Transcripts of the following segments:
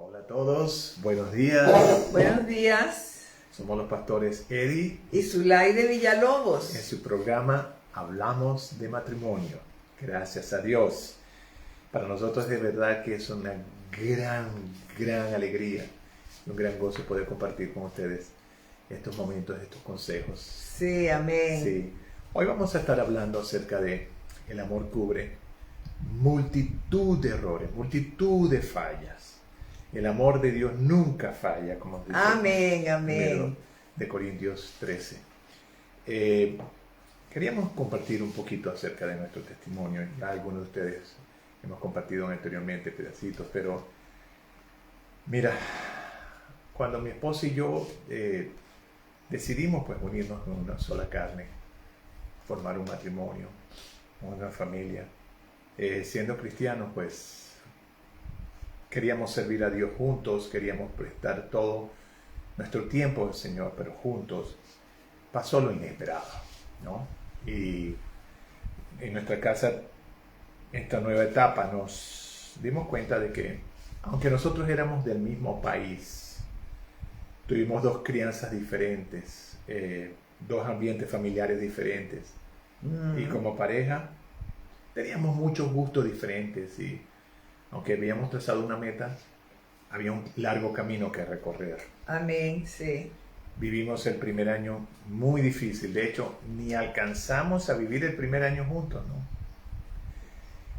Hola a todos, buenos días. Buenos días. Somos los pastores Eddie Y Zulaide Villalobos. en su programa Hablamos de Matrimonio. Gracias a Dios. Para nosotros de verdad que es una gran alegría y un gran gozo poder compartir con ustedes estos momentos, estos consejos. Sí, amén. Sí. Hoy vamos a estar hablando acerca de el amor cubre multitud de errores, multitud de fallas. El amor de Dios nunca falla, como dice Amén, amén. de Corintios 13. Queríamos compartir un poquito acerca de nuestro testimonio. Ya algunos de ustedes hemos compartido anteriormente pedacitos, pero mira, cuando mi esposa y yo decidimos pues unirnos con una sola carne, formar un matrimonio, una familia, siendo cristianos, pues queríamos servir a Dios juntos, queríamos prestar todo nuestro tiempo al Señor, pero juntos. Pasó lo inesperado, ¿no? Y en nuestra casa, en esta nueva etapa, nos dimos cuenta de que, aunque nosotros éramos del mismo país, tuvimos dos crianzas diferentes, dos ambientes familiares diferentes, y como pareja teníamos muchos gustos diferentes, y aunque habíamos trazado una meta, había un largo camino que recorrer. Amén, sí. Vivimos el primer año muy difícil. De hecho, ni alcanzamos a vivir el primer año juntos, ¿no?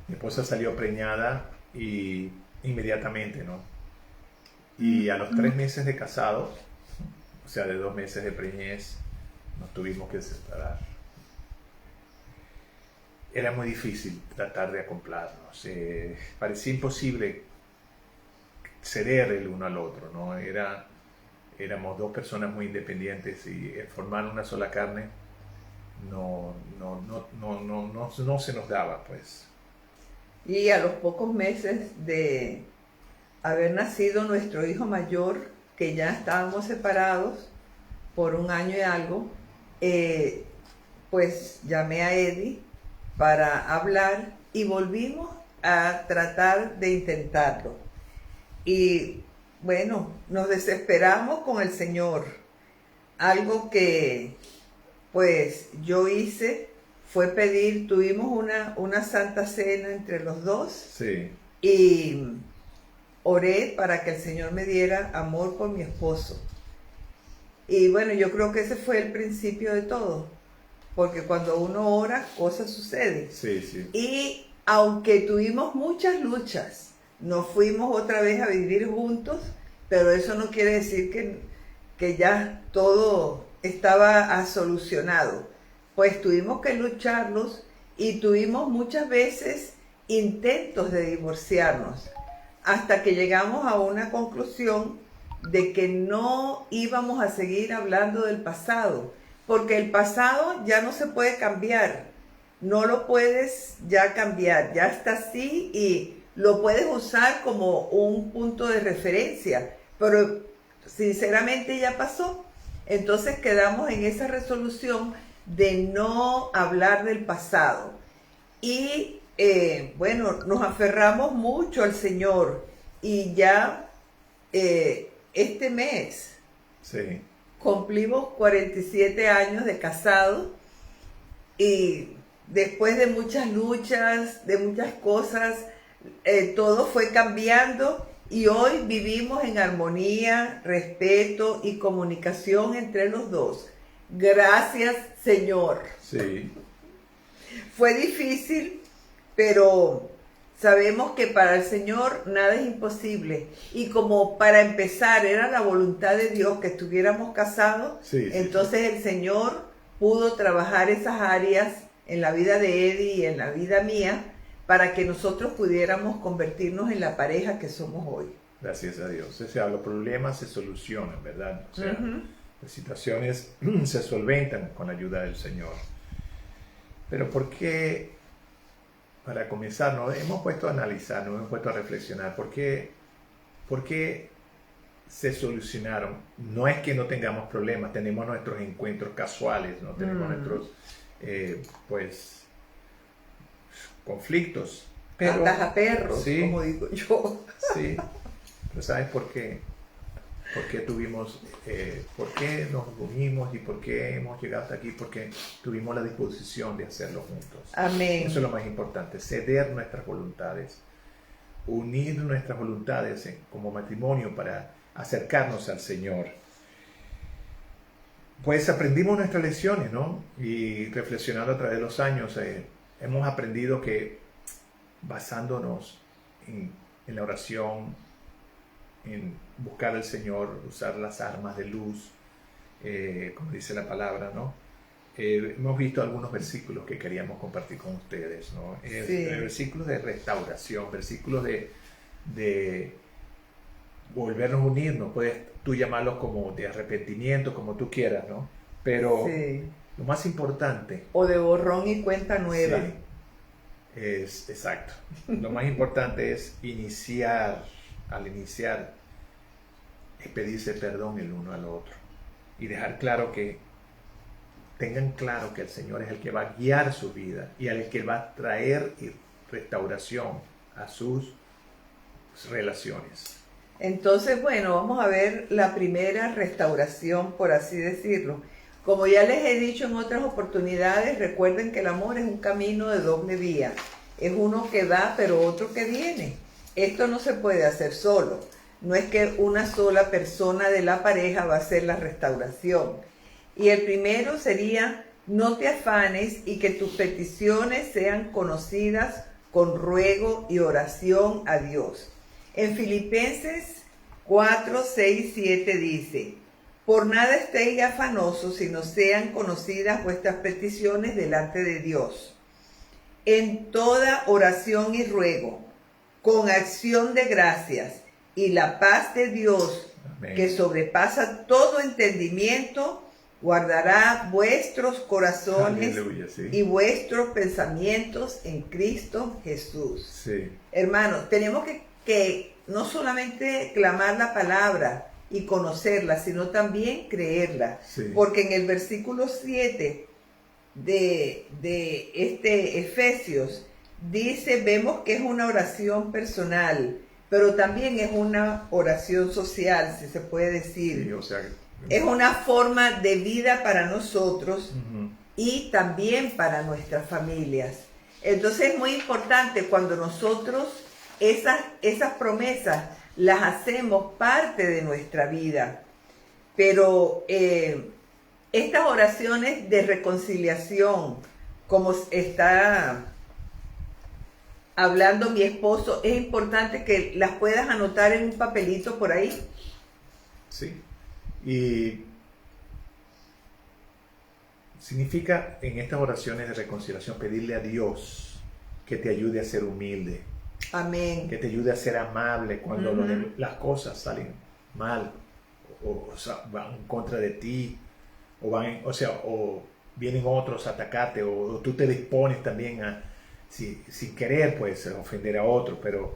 Mi esposa salió preñada y inmediatamente, ¿no? Y a los 3 meses de casados, o sea, de 2 meses de preñez, nos tuvimos que separar. Era muy difícil tratar de acoplarnos. Parecía imposible ceder el uno al otro, ¿no? Éramos dos personas muy independientes y formar una sola carne no se nos daba, pues. Y a los pocos meses de haber nacido nuestro hijo mayor, que ya estábamos separados por 1 año y algo, pues llamé a Eddie para hablar y volvimos a tratar de intentarlo. Y bueno, nos desesperamos con el Señor. Algo que pues yo hice fue tuvimos una santa cena entre los dos. Sí. Y oré para que el Señor me diera amor por mi esposo. Y bueno, yo creo que ese fue el principio de todo. Porque cuando uno ora, cosas suceden. Sí, sí. Y aunque tuvimos muchas luchas, nos fuimos otra vez a vivir juntos, pero eso no quiere decir que ya todo estaba solucionado. Pues tuvimos que lucharlos y tuvimos muchas veces intentos de divorciarnos, hasta que llegamos a una conclusión de que no íbamos a seguir hablando del pasado, porque el pasado ya no se puede cambiar, no lo puedes ya cambiar, ya está así y lo puedes usar como un punto de referencia, pero sinceramente ya pasó. Entonces quedamos en esa resolución de no hablar del pasado. Y bueno, nos aferramos mucho al Señor y ya este mes Sí. cumplimos 47 años de casado y después de muchas luchas, de muchas cosas, todo fue cambiando y hoy vivimos en armonía, respeto y comunicación entre los dos. Gracias, Señor. Sí. Fue difícil, pero sabemos que para el Señor nada es imposible. Y como para empezar era la voluntad de Dios que estuviéramos casados, Sí, entonces el Señor pudo trabajar esas áreas en la vida de Eddie y en la vida mía para que nosotros pudiéramos convertirnos en la pareja que somos hoy. Gracias a Dios. O sea, los problemas se solucionan, ¿verdad? O sea, las situaciones se solventan con la ayuda del Señor. Pero ¿por qué? Para comenzar, nos hemos puesto a analizar, nos hemos puesto a reflexionar. ¿Por qué se solucionaron? No es que no tengamos problemas, tenemos nuestros encuentros casuales, no tenemos nuestros, pues, conflictos. Pero, Patas a perros, sí, como digo yo. sí. Pero ¿sabes por qué? ¿Por qué por qué nos unimos y por qué hemos llegado hasta aquí? Porque tuvimos la disposición de hacerlo juntos. Amén. Eso es lo más importante, ceder nuestras voluntades, unir nuestras voluntades como matrimonio para acercarnos al Señor. Pues aprendimos nuestras lecciones, ¿no? Y reflexionando a través de los años, hemos aprendido que basándonos en la oración, en buscar al Señor, usar las armas de luz, como dice la palabra, ¿no? Hemos visto algunos versículos que queríamos compartir con ustedes, ¿no? Sí. Versículos de restauración, versículos de volvernos a unirnos, puedes tú llamarlos como de arrepentimiento, como tú quieras, ¿no? Pero Sí. lo más importante... O de borrón y cuenta nueva. Sí, es exacto. Lo más importante es al iniciar, es pedirse perdón el uno al otro y dejar claro tengan claro que el Señor es el que va a guiar su vida y el que va a traer restauración a sus relaciones. Entonces, bueno, vamos a ver la primera restauración, por así decirlo. Como ya les he dicho en otras oportunidades, recuerden que el amor es un camino de doble vía. Es uno que va, pero otro que viene. Esto no se puede hacer solo. No es que una sola persona de la pareja va a hacer la restauración. Y el primero sería, no te afanes y que tus peticiones sean conocidas con ruego y oración a Dios. En Filipenses 4, 6, 7 dice, por nada estéis afanosos, sino sean conocidas vuestras peticiones delante de Dios. En toda oración y ruego, con acción de gracias, y la paz de Dios, Amén, que sobrepasa todo entendimiento, guardará vuestros corazones aleluya, sí. y vuestros pensamientos en Cristo Jesús. Sí. Hermanos, tenemos que no solamente clamar la palabra y conocerla, sino también creerla. Sí. Porque en el versículo 7 de Efesios dice, vemos que es una oración personal, pero también es una oración social, si se puede decir. Sí, o sea, es una forma de vida para nosotros uh-huh, y también para nuestras familias. Entonces es muy importante cuando nosotros esas promesas las hacemos parte de nuestra vida. Pero estas oraciones de reconciliación, como está hablando mi esposo, es importante que las puedas anotar en un papelito por ahí. sí. Y significa en estas oraciones de reconciliación pedirle a Dios que te ayude a ser humilde. Amén. Que te ayude a ser amable cuando Uh-huh, las cosas salen mal o sea, van en contra de ti o vienen otros a atacarte o tú te dispones también a sin querer pues ofender a otro, pero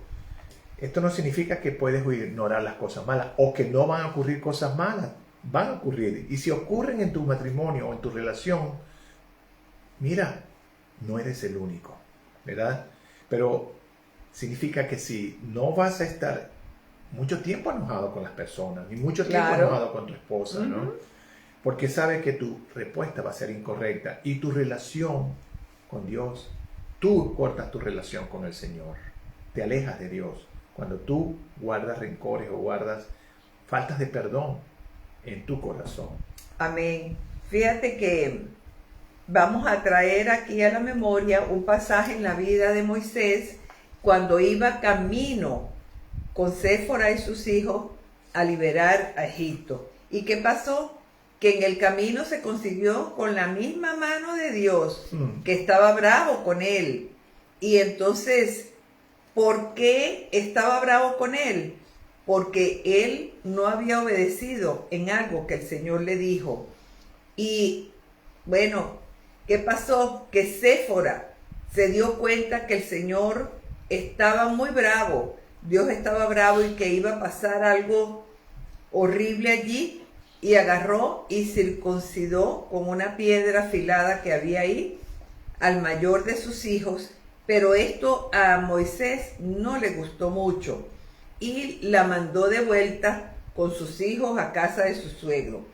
esto no significa que puedes ignorar las cosas malas o que no van a ocurrir cosas malas, van a ocurrir, y si ocurren en tu matrimonio o en tu relación, mira, no eres el único, ¿verdad? Pero significa que si no vas a estar mucho tiempo enojado con las personas, ni mucho tiempo claro, enojado con tu esposa, uh-huh, ¿no? Porque sabe que tu respuesta va a ser incorrecta y tu relación con Dios, tú cortas tu relación con el Señor, te alejas de Dios cuando tú guardas rencores o guardas faltas de perdón en tu corazón. Amén. Fíjate que vamos a traer aquí a la memoria un pasaje en la vida de Moisés cuando iba camino con Séfora y sus hijos a liberar a Egipto. ¿Y qué pasó? Que en el camino se consiguió con la misma mano de Dios, que estaba bravo con él. Y entonces, ¿por qué estaba bravo con él? Porque él no había obedecido en algo que el Señor le dijo. Y bueno, ¿qué pasó? Que Séfora se dio cuenta que el Señor estaba muy bravo, Dios estaba bravo y que iba a pasar algo horrible allí, y agarró y circuncidó con una piedra afilada que había ahí al mayor de sus hijos, pero esto a Moisés no le gustó mucho. y la mandó de vuelta con sus hijos a casa de su suegro.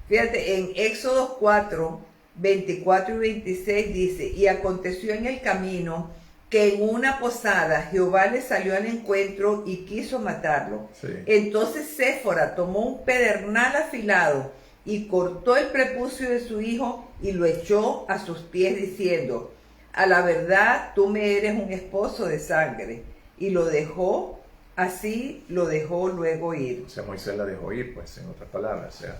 Fíjate, en Éxodo 4, 24 y 26 dice, y aconteció en el camino que en una posada Jehová le salió al encuentro y quiso matarlo. Sí. Entonces Séfora tomó un pedernal afilado y cortó el prepucio de su hijo y lo echó a sus pies diciendo, a la verdad tú me eres un esposo de sangre. Y lo dejó, así lo dejó luego ir. O sea, Moisés la dejó ir, pues, en otras palabras. O sea,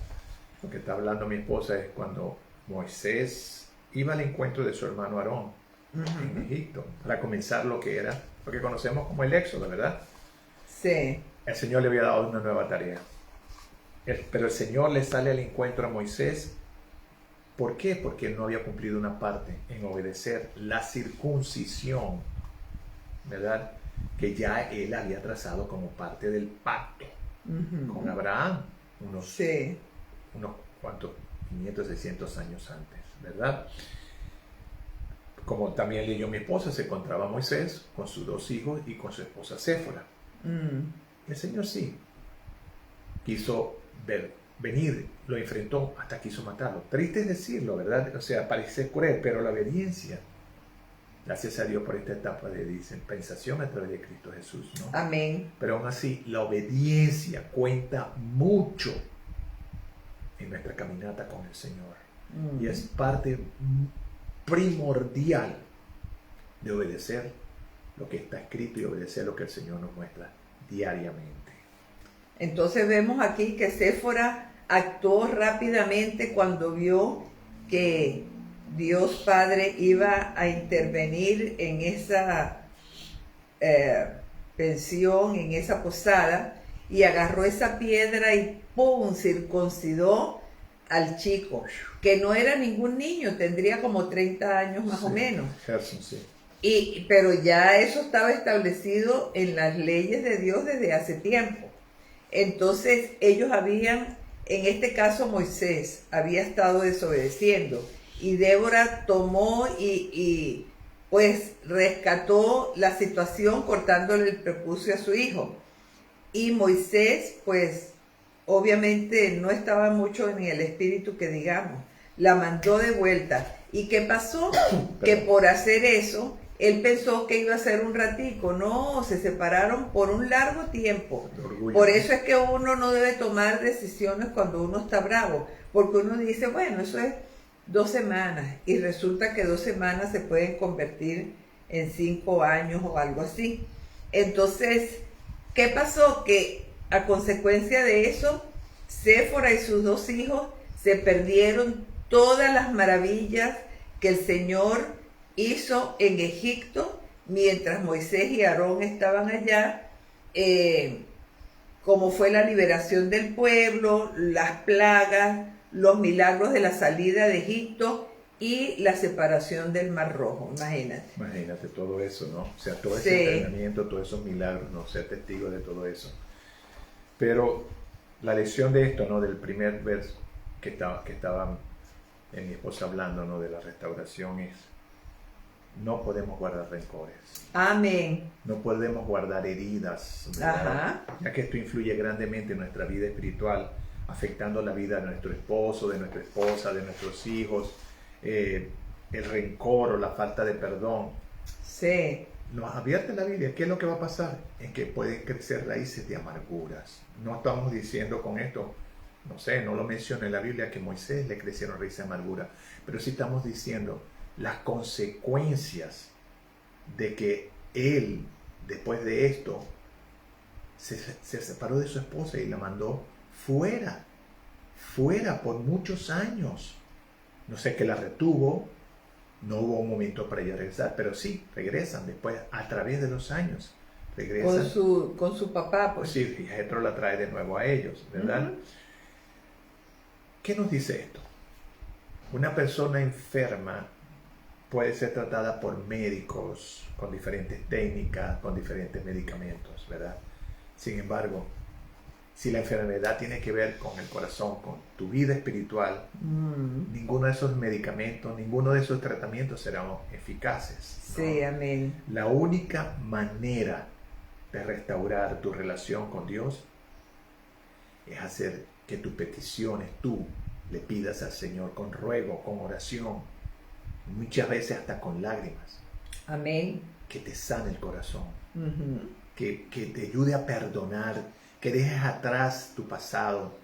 lo que está hablando mi esposa es cuando Moisés iba al encuentro de su hermano Aarón en Egipto, para comenzar lo que era, lo que conocemos como el Éxodo, ¿verdad? Sí. El Señor le había dado una nueva tarea. Pero el Señor le sale al encuentro a Moisés. ¿Por qué? Porque él no había cumplido una parte en obedecer la circuncisión, ¿verdad? Que ya él había trazado como parte del pacto con Abraham, unos cuantos, 500, 600 años antes, ¿verdad? Como también leyó mi esposa, se encontraba Moisés con sus 2 hijos y con su esposa Séfora. El Señor sí quiso venir, lo enfrentó hasta quiso matarlo. Triste es decirlo, ¿verdad? O sea, parece cruel, pero la obediencia, gracias a Dios por esta etapa de dispensación a través de Cristo Jesús, ¿no? Amén. Pero aún así, la obediencia cuenta mucho en nuestra caminata con el Señor. Y es parte primordial de obedecer lo que está escrito y obedecer lo que el Señor nos muestra diariamente. Entonces vemos aquí que Séfora actuó rápidamente cuando vio que Dios Padre iba a intervenir en esa pensión, en esa posada, y agarró esa piedra y ¡pum!, circuncidó al chico, que no era ningún niño, tendría como 30 años más o menos. Gerson, sí. Pero ya eso estaba establecido en las leyes de Dios desde hace tiempo. Entonces ellos habían, en este caso Moisés, había estado desobedeciendo, y Débora tomó y pues rescató la situación cortándole el prepucio a su hijo. Y Moisés, pues obviamente no estaba mucho en el espíritu que digamos, la mandó de vuelta. ¿Y qué pasó? Que por hacer eso, él pensó que iba a ser un ratico. No, se separaron por un largo tiempo. Por eso es que uno no debe tomar decisiones cuando uno está bravo, porque uno dice, bueno, eso es 2 semanas, y resulta que 2 semanas se pueden convertir en 5 años o algo así. Entonces, ¿qué pasó? Que a consecuencia de eso, Séfora y sus 2 hijos se perdieron todas las maravillas que el Señor hizo en Egipto mientras Moisés y Aarón estaban allá, como fue la liberación del pueblo, las plagas, los milagros de la salida de Egipto y la separación del Mar Rojo. Imagínate todo eso, ¿no? O sea, todo ese entrenamiento, todos esos milagros, ¿no? Ser testigo de todo eso. Pero la lección de esto, ¿no? Del primer verso que estaba mi esposa hablando, ¿no? De la restauración es: no podemos guardar rencores. Amén. No podemos guardar heridas, ya que esto influye grandemente en nuestra vida espiritual, afectando la vida de nuestro esposo, de nuestra esposa, de nuestros hijos. El rencor o la falta de perdón. Sí. Nos advierte la Biblia. ¿Qué es lo que va a pasar? En que pueden crecer raíces de amarguras. No estamos diciendo con esto, no sé, no lo menciona en la Biblia que a Moisés le crecieron raíces de amargura, pero sí estamos diciendo las consecuencias de que él, después de esto, se separó de su esposa y la mandó fuera por muchos años. No sé, que la retuvo, no hubo un momento para ella regresar, pero sí, regresan después, a través de los años, regresan. Con su papá, pues. Sí, y Jetro la trae de nuevo a ellos, ¿verdad? ¿Qué nos dice esto? Una persona enferma puede ser tratada por médicos con diferentes técnicas, con diferentes medicamentos, ¿verdad? Sin embargo, si la enfermedad tiene que ver con el corazón, con tu vida espiritual, ninguno de esos medicamentos, ninguno de esos tratamientos serán eficaces, ¿no? Sí, amén. La única manera de restaurar tu relación con Dios es hacer que tus peticiones tú le pidas al Señor con ruego, con oración, muchas veces hasta con lágrimas. Amén. Que te sane el corazón, Ujú. que te ayude a perdonar, que dejes atrás tu pasado.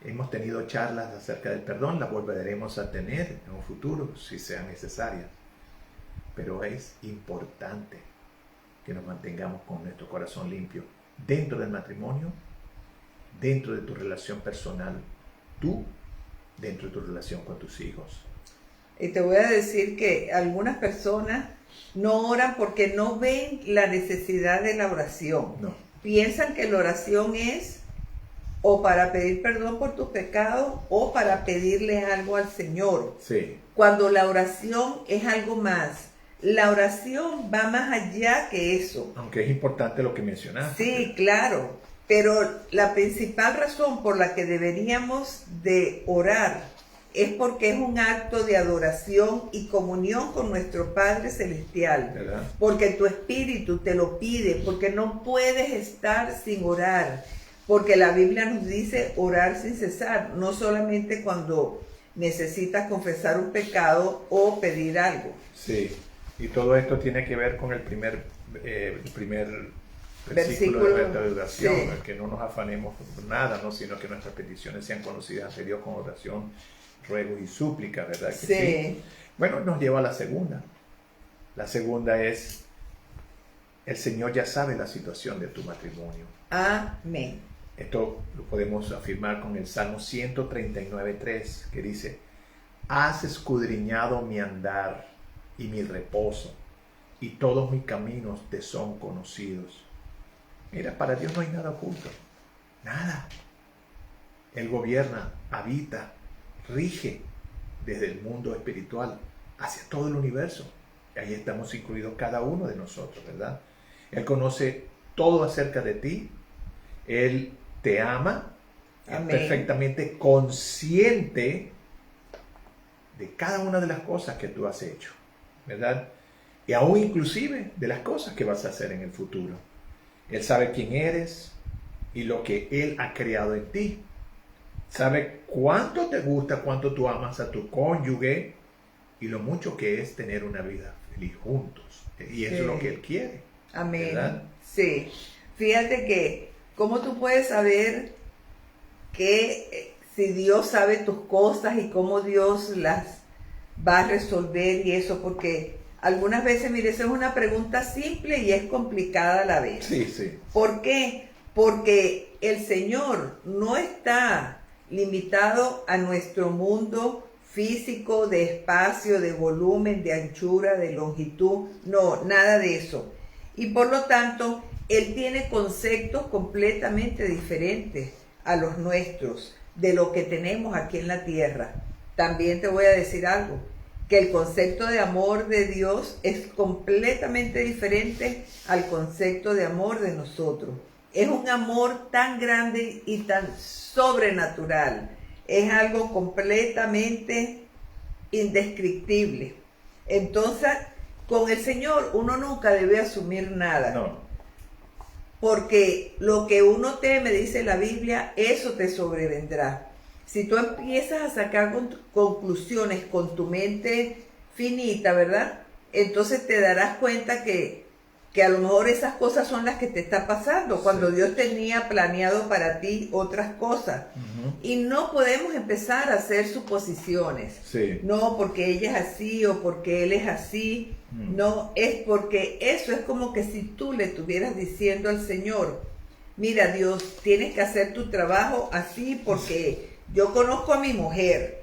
Hemos tenido charlas acerca del perdón, las volveremos a tener en un futuro si sean necesarias. Pero es importante que nos mantengamos con nuestro corazón limpio dentro del matrimonio, dentro de tu relación personal, tú dentro de tu relación con tus hijos. Y te voy a decir que algunas personas no oran porque no ven la necesidad de la oración. No. Piensan que la oración es o para pedir perdón por tus pecados o para pedirle algo al Señor. Sí. Cuando la oración es algo más. La oración va más allá que eso. Aunque es importante lo que mencionaste. Sí, claro. Pero la principal razón por la que deberíamos de orar es porque es un acto de adoración y comunión con nuestro Padre Celestial. ¿Verdad? Porque tu espíritu te lo pide, porque no puedes estar sin orar. Porque la Biblia nos dice orar sin cesar, no solamente cuando necesitas confesar un pecado o pedir algo. Sí. Y todo esto tiene que ver con el primer versículo de nuestra oración, sí. Que no nos afanemos por nada, ¿no? Sino que nuestras peticiones sean conocidas ante Dios con oración, ruego y súplica, ¿verdad? Que sí. Bueno, nos lleva a la segunda. La segunda es, el Señor ya sabe la situación de tu matrimonio. Amén. Esto lo podemos afirmar con el Salmo 139:3, que dice, has escudriñado mi andar y mi reposo, y todos mis caminos te son conocidos. Mira, para Dios no hay nada oculto, nada. Él gobierna, habita, rige desde el mundo espiritual hacia todo el universo. Y ahí estamos incluidos cada uno de nosotros, ¿verdad? Él conoce todo acerca de ti. Él te ama. Amén. Es perfectamente consciente de cada una de las cosas que tú has hecho, ¿verdad? Y aún inclusive de las cosas que vas a hacer en el futuro. Él sabe quién eres y lo que Él ha creado en ti. Sabe cuánto te gusta, cuánto tú amas a tu cónyuge y lo mucho que es tener una vida feliz juntos. Y eso es lo que Él quiere. Amén. ¿Verdad? Sí. Fíjate que, ¿cómo tú puedes saber que si Dios sabe tus cosas y cómo Dios las va a resolver y eso? Porque algunas veces, mire, esa es una pregunta simple y es complicada a la vez. Sí, sí. ¿Por qué? Porque el Señor no está limitado a nuestro mundo físico, de espacio, de volumen, de anchura, de longitud. No, nada de eso. Y por lo tanto, Él tiene conceptos completamente diferentes a los nuestros, de lo que tenemos aquí en la tierra. También te voy a decir algo, que el concepto de amor de Dios es completamente diferente al concepto de amor de nosotros. Es un amor tan grande y tan sobrenatural. Es algo completamente indescriptible. Entonces, con el Señor uno nunca debe asumir nada. No. Porque lo que uno teme, dice la Biblia, eso te sobrevendrá. Si tú empiezas a sacar conclusiones con tu mente finita, ¿verdad? Entonces te darás cuenta que a lo mejor esas cosas son las que te están pasando, cuando Sí. Dios tenía planeado para ti otras cosas. Uh-huh. Y no podemos empezar a hacer suposiciones. Sí. No, porque ella es así o porque él es así. No, es porque eso es como que si tú le estuvieras diciendo al Señor, mira Dios, tienes que hacer tu trabajo así porque yo conozco a mi mujer.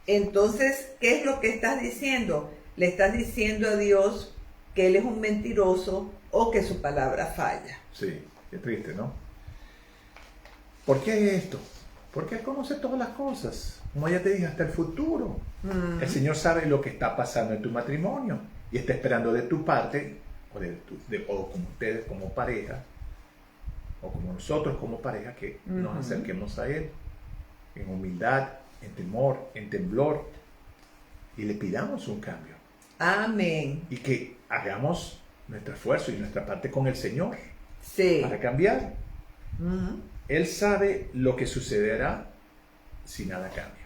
Entonces, ¿qué es lo que estás diciendo? Le estás diciendo a Dios que Él es un mentiroso o que su palabra falla. Sí, qué triste, ¿no? ¿Por qué esto? Porque Él conoce todas las cosas. Como ya te dije, hasta el futuro. El Señor sabe lo que está pasando en tu matrimonio y está esperando de tu parte, o como ustedes como pareja, o como nosotros como pareja, que nos acerquemos a Él en humildad, en temor, en temblor, y le pidamos un cambio. Amén. Y que hagamos nuestro esfuerzo y nuestra parte con el Señor. Sí. para cambiar. Ujú. Él sabe lo que sucederá si nada cambia.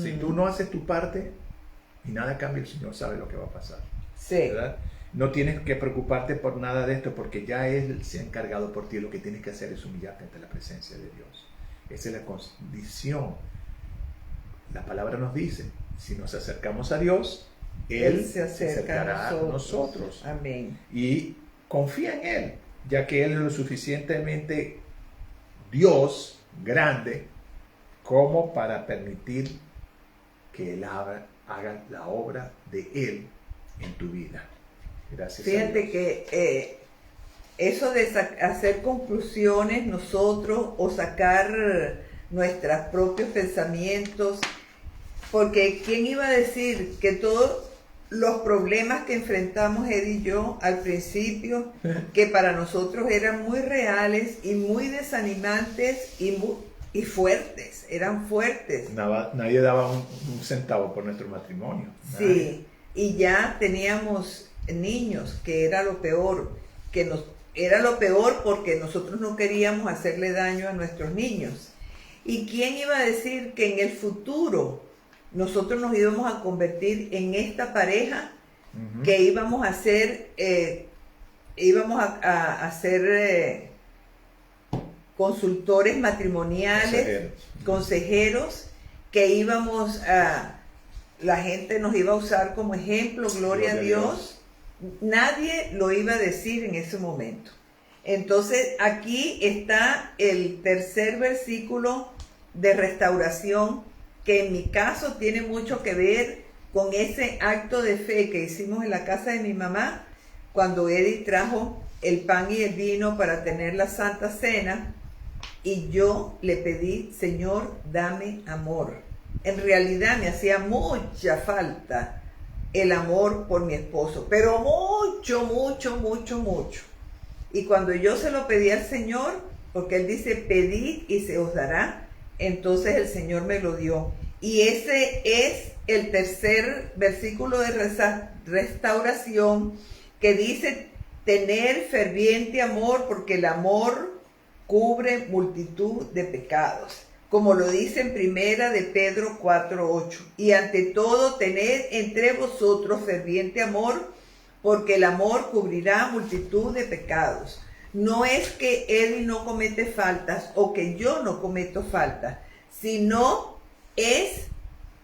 Si tú no haces tu parte y nada cambia, el Señor sabe lo que va a pasar. Sí. ¿Verdad? No tienes que preocuparte por nada de esto porque ya Él se ha encargado por ti. Lo que tienes que hacer es humillarte ante la presencia de Dios. Esa es la condición. La palabra nos dice, si nos acercamos a Dios, Él se acercará a nosotros. Amén. Y confía en Él, ya que Él es lo suficientemente Dios grande como para permitir que Él haga la obra de Él en tu vida. Gracias. Fíjate que eso de hacer conclusiones nosotros o sacar nuestros propios pensamientos, porque ¿quién iba a decir que todos los problemas que enfrentamos Ed y yo al principio, que para nosotros eran muy reales y muy desanimantes y fuertes, eran fuertes? Nadie daba un centavo por nuestro matrimonio. Nadie. Sí, y ya teníamos niños, que era lo peor, era lo peor porque nosotros no queríamos hacerle daño a nuestros niños. ¿Y quién iba a decir que en el futuro nosotros nos íbamos a convertir en esta pareja que íbamos a ser, consultores matrimoniales, consejeros, que la gente nos iba a usar como ejemplo, gloria a Dios. Nadie lo iba a decir en ese momento. Entonces aquí está el tercer versículo de restauración, que en mi caso tiene mucho que ver con ese acto de fe que hicimos en la casa de mi mamá, cuando Eddie trajo el pan y el vino para tener la Santa Cena, y yo le pedí, Señor, dame amor. En realidad me hacía mucha falta el amor por mi esposo, pero mucho, mucho, mucho, mucho. Y cuando yo se lo pedí al Señor, porque Él dice, pedid y se os dará, entonces el Señor me lo dio. Y ese es el tercer versículo de restauración, que dice, tener ferviente amor, porque el amor cubre multitud de pecados, como lo dice en primera de Pedro 4:8. Y ante todo, tened entre vosotros ferviente amor, porque el amor cubrirá multitud de pecados. No es que Eddie no comete faltas o que yo no cometo faltas, sino es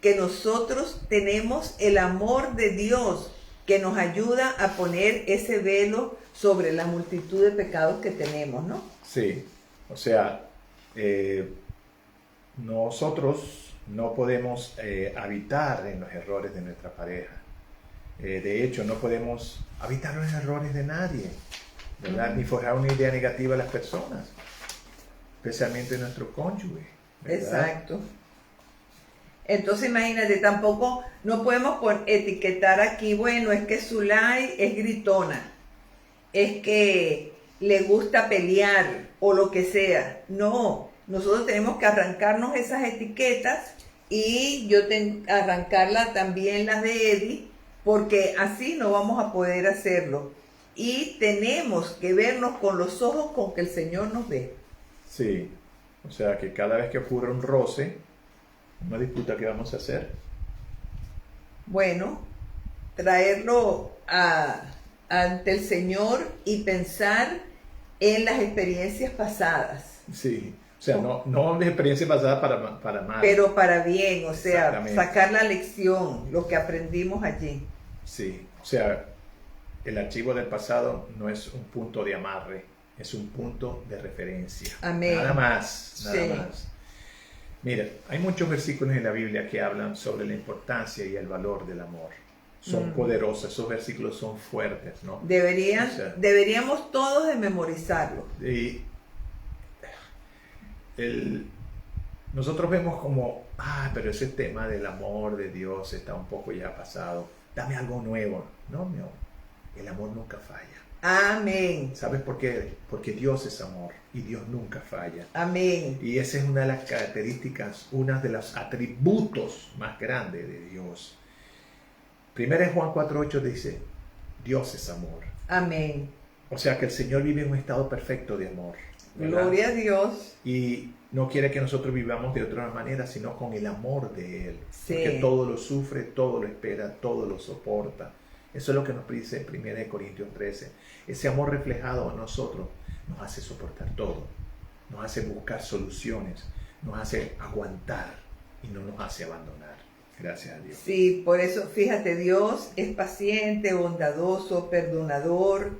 que nosotros tenemos el amor de Dios que nos ayuda a poner ese velo sobre la multitud de pecados que tenemos, ¿no? Sí, o sea, nosotros no podemos habitar en los errores de nuestra pareja. De hecho, no podemos habitar los errores de nadie, ¿verdad? Ni forjar una idea negativa a las personas, especialmente nuestro cónyuge, ¿verdad? Exacto. Entonces imagínate, tampoco no podemos etiquetar aquí, bueno, es que Zulay es gritona, es que le gusta pelear o lo que sea. No, nosotros tenemos que arrancarnos esas etiquetas, y yo arrancarla también las de Eddie, porque así no vamos a poder hacerlo. Y tenemos que vernos con los ojos con que el Señor nos ve. Sí, o sea que cada vez que ocurre un roce, una disputa, ¿qué vamos a hacer? Bueno, traerlo ante el Señor y pensar en las experiencias pasadas. Sí, o sea, no de experiencia pasada para mal. Pero para bien, o sea, sacar la lección, lo que aprendimos allí. Sí, o sea, el archivo del pasado no es un punto de amarre, es un punto de referencia. Amén. Nada más, nada Sí. más. Mira, hay muchos versículos en la Biblia que hablan sobre la importancia y el valor del amor. Son poderosos, esos versículos son fuertes, ¿no? Deberíamos todos de memorizarlo. Y nosotros vemos como, pero ese tema del amor de Dios está un poco ya pasado. Dame algo nuevo. No, mi amor, el amor nunca falla. Amén. ¿Sabes por qué? Porque Dios es amor y Dios nunca falla. Amén. Y esa es una de las características, uno de los atributos más grandes de Dios. Primero en Juan 4:8 dice, Dios es amor. Amén. O sea que el Señor vive en un estado perfecto de amor, ¿verdad? Gloria a Dios. Y no quiere que nosotros vivamos de otra manera, sino con el amor de Él. Sí. Porque todo lo sufre, todo lo espera, todo lo soporta. Eso es lo que nos dice 1 Corintios 13. Ese amor reflejado en nosotros nos hace soportar todo. Nos hace buscar soluciones. Nos hace aguantar y no nos hace abandonar. Gracias a Dios. Sí, por eso, fíjate, Dios es paciente, bondadoso, perdonador,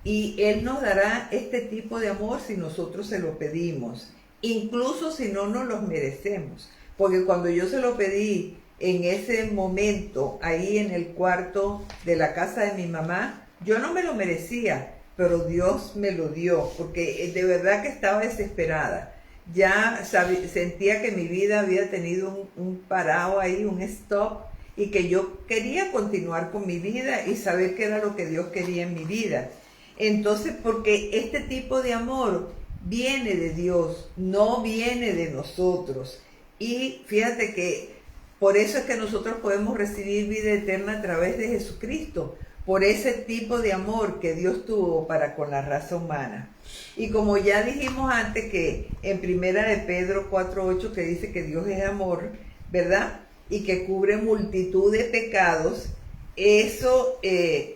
y Él nos dará este tipo de amor si nosotros se lo pedimos, incluso si no nos los merecemos. Porque cuando yo se lo pedí en ese momento, ahí en el cuarto de la casa de mi mamá, yo no me lo merecía, pero Dios me lo dio, porque de verdad que estaba desesperada. Ya sentía que mi vida había tenido un parado ahí, un stop, y que yo quería continuar con mi vida y saber qué era lo que Dios quería en mi vida. Entonces, porque este tipo de amor viene de Dios, no viene de nosotros. Y fíjate que por eso es que nosotros podemos recibir vida eterna a través de Jesucristo, por ese tipo de amor que Dios tuvo para con la raza humana. Y como ya dijimos antes que en primera de Pedro 4:8 que dice que Dios es amor, ¿verdad? Y que cubre multitud de pecados, eso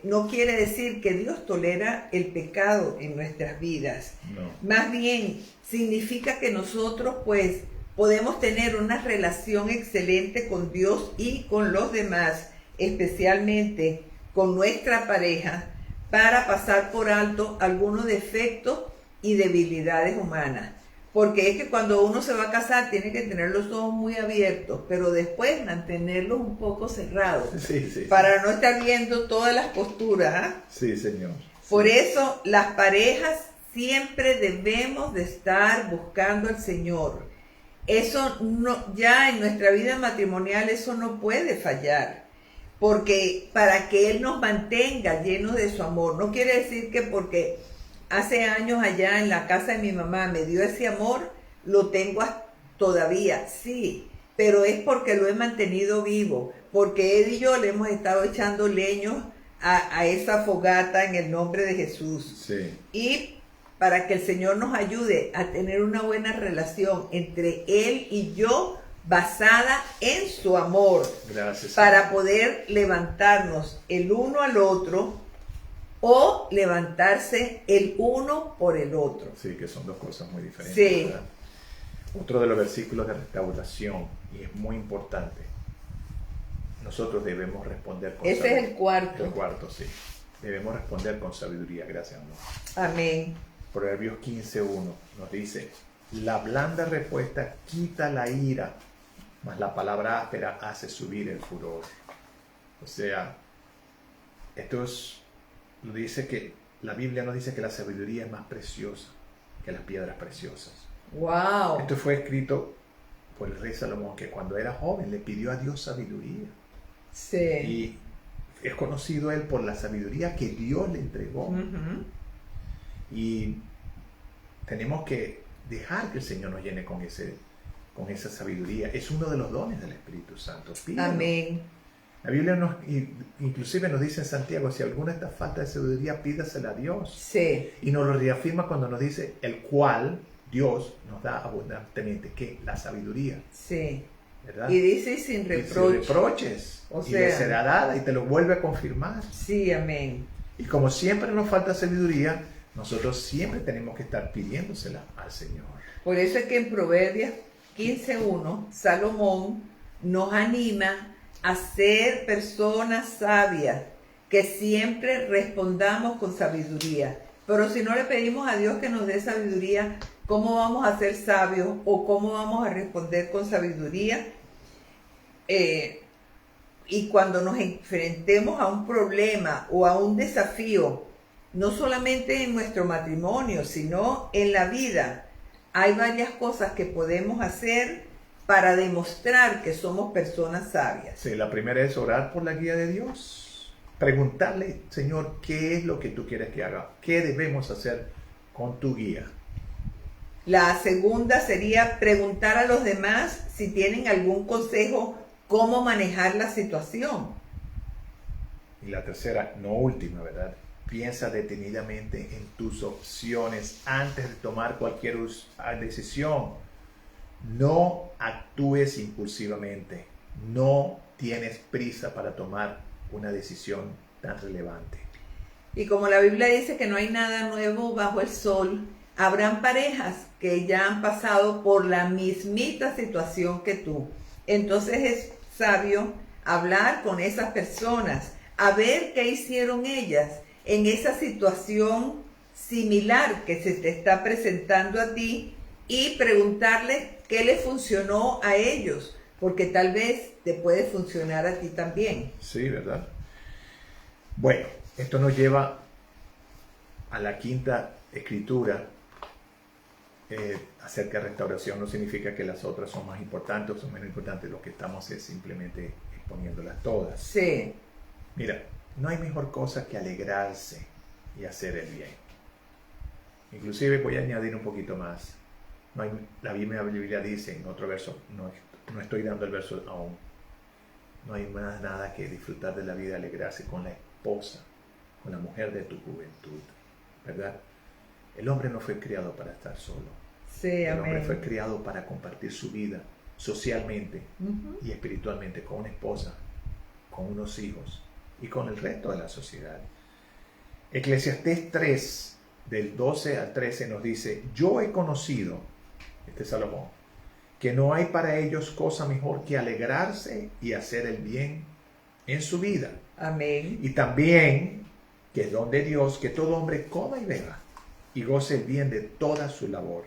no quiere decir que Dios tolera el pecado en nuestras vidas. No. Más bien significa que nosotros pues podemos tener una relación excelente con Dios y con los demás, especialmente con nuestra pareja, para pasar por alto algunos defectos y debilidades humanas. Porque es que cuando uno se va a casar tiene que tener los ojos muy abiertos, pero después mantenerlos un poco cerrados, Sí, para no estar viendo todas las posturas, ¿ah? Sí, Señor. Por Sí. eso las parejas siempre debemos de estar buscando al Señor. Eso no, ya en nuestra vida matrimonial eso no puede fallar. Porque para que Él nos mantenga llenos de su amor, no quiere decir que porque hace años allá en la casa de mi mamá me dio ese amor, lo tengo todavía, sí, pero es porque lo he mantenido vivo, porque él y yo le hemos estado echando leños a esa fogata en el nombre de Jesús. Sí. Y para que el Señor nos ayude a tener una buena relación entre Él y yo, basada en su amor, Gracias. para poder levantarnos el uno al otro o levantarse el uno por el otro. Sí, que son dos cosas muy diferentes. Sí. ¿Verdad? Otro de los versículos de restauración, y es muy importante, nosotros debemos responder con Ese sabiduría. es el cuarto. El cuarto, sí. Debemos responder con sabiduría, gracias a Dios. Amén. Proverbios 15:1 nos dice, la blanda respuesta quita la ira, mas la palabra áspera hace subir el furor. O sea, esto es, dice que la Biblia nos dice que la sabiduría es más preciosa que las piedras preciosas. Wow. Esto fue escrito por el rey Salomón, que cuando era joven le pidió a Dios sabiduría. Sí. Y es conocido él por la sabiduría que Dios le entregó. Ujú. Y tenemos que dejar que el Señor nos llene con esa sabiduría. Es uno de los dones del Espíritu Santo. Pídelo. Amén. La Biblia inclusive nos dice en Santiago, si alguna está falta de sabiduría, pídasela a Dios. Sí. Y nos lo reafirma cuando nos dice, el cual Dios nos da abundantemente, que la sabiduría, Sí. ¿verdad? Y dice sin Y reproche. sin reproches. O Y sea, le será dada y te lo vuelve a confirmar. Sí, amén. Y como siempre nos falta sabiduría, nosotros siempre tenemos que estar pidiéndosela al Señor. Por eso es que en Proverbios 15:1, Salomón nos anima a ser personas sabias, que siempre respondamos con sabiduría. Pero si no le pedimos a Dios que nos dé sabiduría, ¿cómo vamos a ser sabios o cómo vamos a responder con sabiduría? Y cuando nos enfrentemos a un problema o a un desafío, no solamente en nuestro matrimonio, sino en la vida, hay varias cosas que podemos hacer para demostrar que somos personas sabias. Sí, la primera es orar por la guía de Dios. Preguntarle, Señor, ¿qué es lo que tú quieres que haga? ¿Qué debemos hacer con tu guía? La segunda sería preguntar a los demás si tienen algún consejo, cómo manejar la situación. Y la tercera, no última, ¿verdad? piensa detenidamente en tus opciones antes de tomar cualquier decisión. No actúes impulsivamente. No tienes prisa para tomar una decisión tan relevante. Y como la Biblia dice que no hay nada nuevo bajo el sol, habrán parejas que ya han pasado por la mismita situación que tú. Entonces es sabio hablar con esas personas, a ver qué hicieron ellas en esa situación similar que se te está presentando a ti y preguntarles qué les funcionó a ellos, porque tal vez te puede funcionar a ti también. Sí, ¿verdad? Bueno, esto nos lleva a la quinta escritura acerca de restauración. No significa que las otras son más importantes o son menos importantes. Lo que estamos es simplemente exponiéndolas todas. Sí. Mira, no hay mejor cosa que alegrarse y hacer el bien. Inclusive voy a añadir un poquito más. La Biblia dice en otro verso, no estoy dando el verso aún, no hay más nada que disfrutar de la vida, alegrarse con la esposa, con la mujer de tu juventud, ¿verdad? El hombre no fue criado para estar solo. Sí, el amén. hombre fue criado para compartir su vida socialmente y espiritualmente con una esposa, con unos hijos y con el resto de la sociedad. Eclesiastés 3, del 12 al 13 nos dice: yo he conocido, este es Salomón, que no hay para ellos cosa mejor que alegrarse y hacer el bien en su vida. Amén. Y también que es don de Dios que todo hombre coma y beba y goce el bien de toda su labor.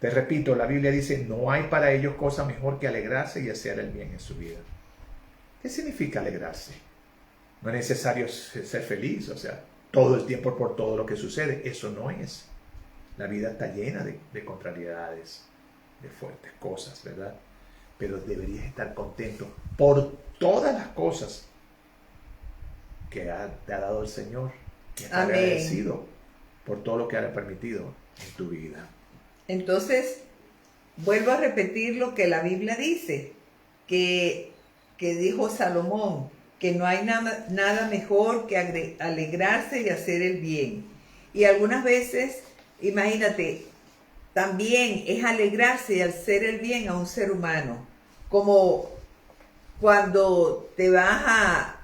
Te repito, la Biblia dice: no hay para ellos cosa mejor que alegrarse y hacer el bien en su vida. ¿Qué significa alegrarse? No es necesario ser feliz, o sea, todo el tiempo por todo lo que sucede. Eso no es. La vida está llena de contrariedades, de fuertes cosas, ¿verdad? Pero deberías estar contento por todas las cosas que te ha dado el Señor. Y estar agradecido por todo lo que ha permitido en tu vida. Entonces, vuelvo a repetir lo que la Biblia dice, que dijo Salomón, que no hay nada mejor que alegrarse y hacer el bien. Y algunas veces, imagínate, también es alegrarse y hacer el bien a un ser humano, como cuando te vas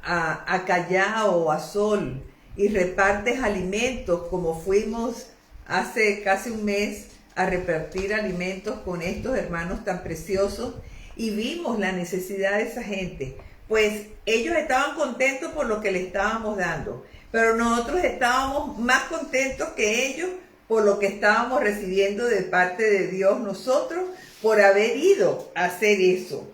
a Callao o a Sol y repartes alimentos, como fuimos hace casi un mes a repartir alimentos con estos hermanos tan preciosos y vimos la necesidad de esa gente. Pues ellos estaban contentos por lo que le estábamos dando, pero nosotros estábamos más contentos que ellos por lo que estábamos recibiendo de parte de Dios nosotros por haber ido a hacer eso.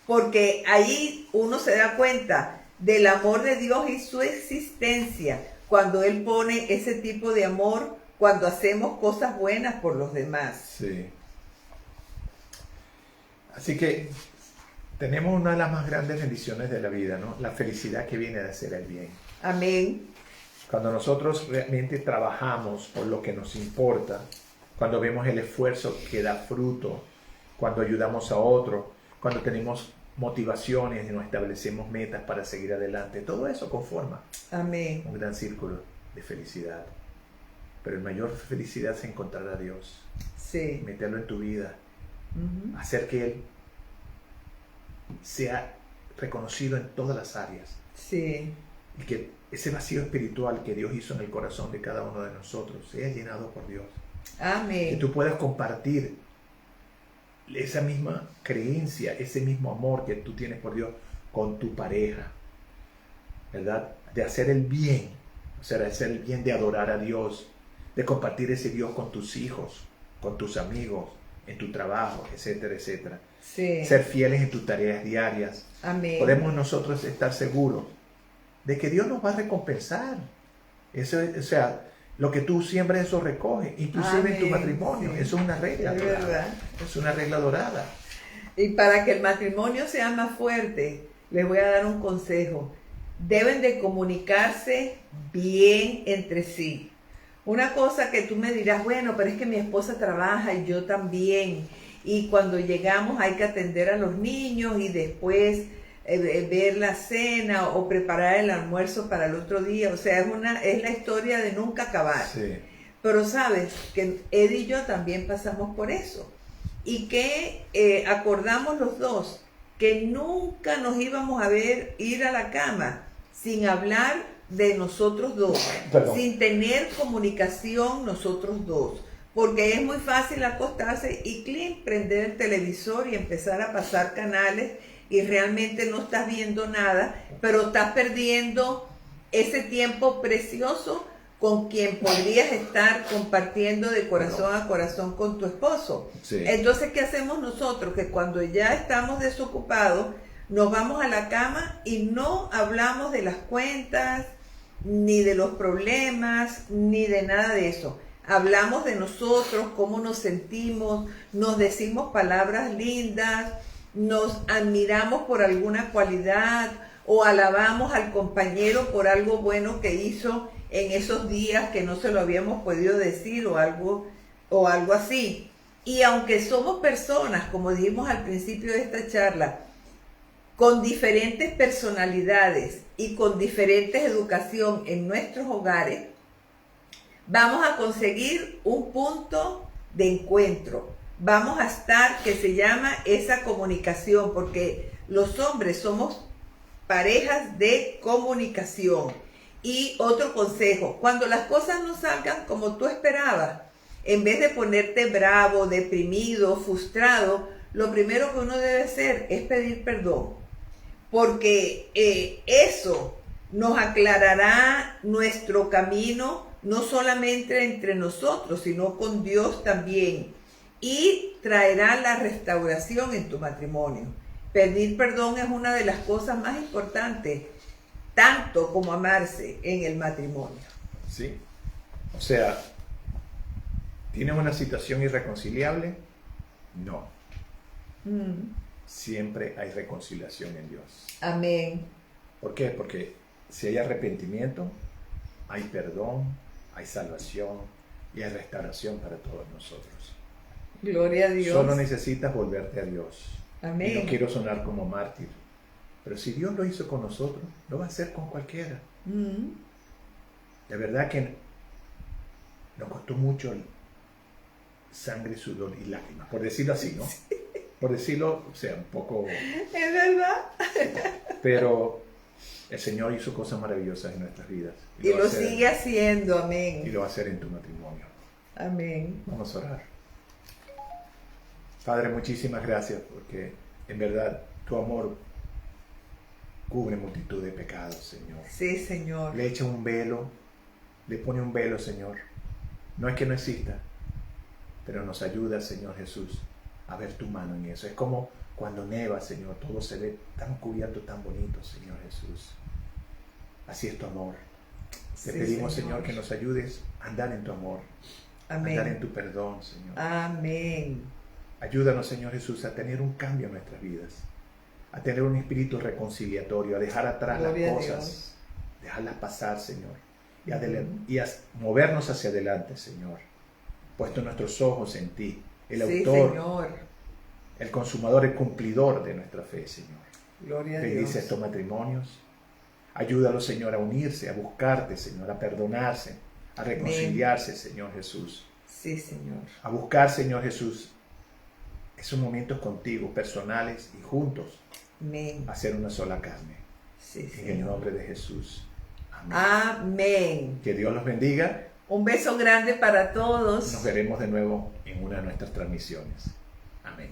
Porque ahí uno se da cuenta del amor de Dios y su existencia cuando Él pone ese tipo de amor cuando hacemos cosas buenas por los demás. Sí. Así que tenemos una de las más grandes bendiciones de la vida, ¿no? La felicidad que viene de hacer el bien. Amén. Cuando nosotros realmente trabajamos por lo que nos importa, cuando vemos el esfuerzo que da fruto, cuando ayudamos a otro, cuando tenemos motivaciones y nos establecemos metas para seguir adelante, todo eso conforma Amén. un gran círculo de felicidad. Pero la mayor felicidad es encontrar a Dios, Sí. meterlo en tu vida, hacer que Él sea reconocido en todas las áreas. Sí. Y que ese vacío espiritual que Dios hizo en el corazón de cada uno de nosotros sea llenado por Dios. Amén. Que tú puedas compartir esa misma creencia, ese mismo amor que tú tienes por Dios con tu pareja, ¿verdad? De hacer el bien, o sea, de hacer el bien, de adorar a Dios, de compartir ese Dios con tus hijos, con tus amigos, en tu trabajo, etcétera, etcétera. Sí. Ser fieles en tus tareas diarias. Amén. Podemos nosotros estar seguros de que Dios nos va a recompensar. Eso es, o sea, lo que tú siembras, eso recoge, inclusive Amén. en tu matrimonio. Sí. Eso es una regla Es dorada. verdad. Es una regla dorada. Y para que el matrimonio sea más fuerte, les voy a dar un consejo. Deben de comunicarse bien entre sí. Una cosa que tú me dirás, bueno, pero es que mi esposa trabaja y yo también. Y cuando llegamos hay que atender a los niños y después ver la cena o preparar el almuerzo para el otro día. O sea, es la historia de nunca acabar. Sí. Pero sabes que Eddie y yo también pasamos por eso. Y que acordamos los dos que nunca nos íbamos a ver ir a la cama sin hablar de nosotros dos, Perdón. sin tener comunicación nosotros dos. Porque es muy fácil acostarse y clean, prender el televisor y empezar a pasar canales y realmente no estás viendo nada, pero estás perdiendo ese tiempo precioso con quien podrías estar compartiendo de corazón a corazón con tu esposo. Sí. Entonces, ¿qué hacemos nosotros? Que cuando ya estamos desocupados, nos vamos a la cama y no hablamos de las cuentas, ni de los problemas, ni de nada de eso. Hablamos de nosotros, cómo nos sentimos, nos decimos palabras lindas, nos admiramos por alguna cualidad o alabamos al compañero por algo bueno que hizo en esos días que no se lo habíamos podido decir o algo así. Y aunque somos personas, como dijimos al principio de esta charla, con diferentes personalidades y con diferentes educación en nuestros hogares, vamos a conseguir un punto de encuentro. Vamos a estar, que se llama esa comunicación, porque los hombres somos parejas de comunicación. Y otro consejo, cuando las cosas no salgan como tú esperabas, en vez de ponerte bravo, deprimido, frustrado, lo primero que uno debe hacer es pedir perdón. Porque eso nos aclarará nuestro camino, no solamente entre nosotros, sino con Dios también. Y traerá la restauración en tu matrimonio. Pedir perdón es una de las cosas más importantes, tanto como amarse en el matrimonio. Sí. O sea, ¿tienes una situación irreconciliable? No. Siempre hay reconciliación en Dios. Amén. ¿Por qué? Porque si hay arrepentimiento, hay perdón, hay salvación y hay restauración para todos nosotros. Gloria a Dios. Solo necesitas volverte a Dios. Amén. Y no quiero sonar como mártir, pero si Dios lo hizo con nosotros, lo va a hacer con cualquiera. De verdad que nos costó mucho sangre, sudor y lágrimas, por decirlo así, ¿no? Sí. Por decirlo, o sea, un poco... Es verdad. Pero el Señor hizo cosas maravillosas en nuestras vidas. Y lo sigue haciendo, amén. Y lo va a hacer en tu matrimonio. Amén. Vamos a orar. Padre, muchísimas gracias porque en verdad tu amor cubre multitud de pecados, Señor. Sí, Señor. Le echa un velo, le pone un velo, Señor. No es que no exista, pero nos ayuda, Señor Jesús, a ver tu mano en eso. Es como cuando neva, Señor, todo se ve tan cubierto, tan bonito, Señor Jesús. Así es tu amor. Te pedimos, Señor, que nos ayudes a andar en tu amor. Amén. Andar en tu perdón, Señor. Amén. Ayúdanos, Señor Jesús, a tener un cambio en nuestras vidas, a tener un espíritu reconciliatorio, a dejar atrás Gloria las cosas, dejarlas pasar, Señor, y a movernos hacia adelante, Señor, puesto nuestros ojos en ti, el autor, Señor. El consumador, el cumplidor de nuestra fe, Señor. Gloria a Dios. Bendice estos matrimonios, ayúdalos, Señor, a unirse, a buscarte, Señor, a perdonarse, a reconciliarse, Señor Jesús. Sí, Señor. A buscar, Señor Jesús, esos momentos contigo, personales y juntos, Amén. hacer una sola carne. Sí, en Señor. el nombre de Jesús. Amén. Amén. Que Dios los bendiga. Un beso grande para todos. Nos veremos de nuevo en una de nuestras transmisiones. Amén.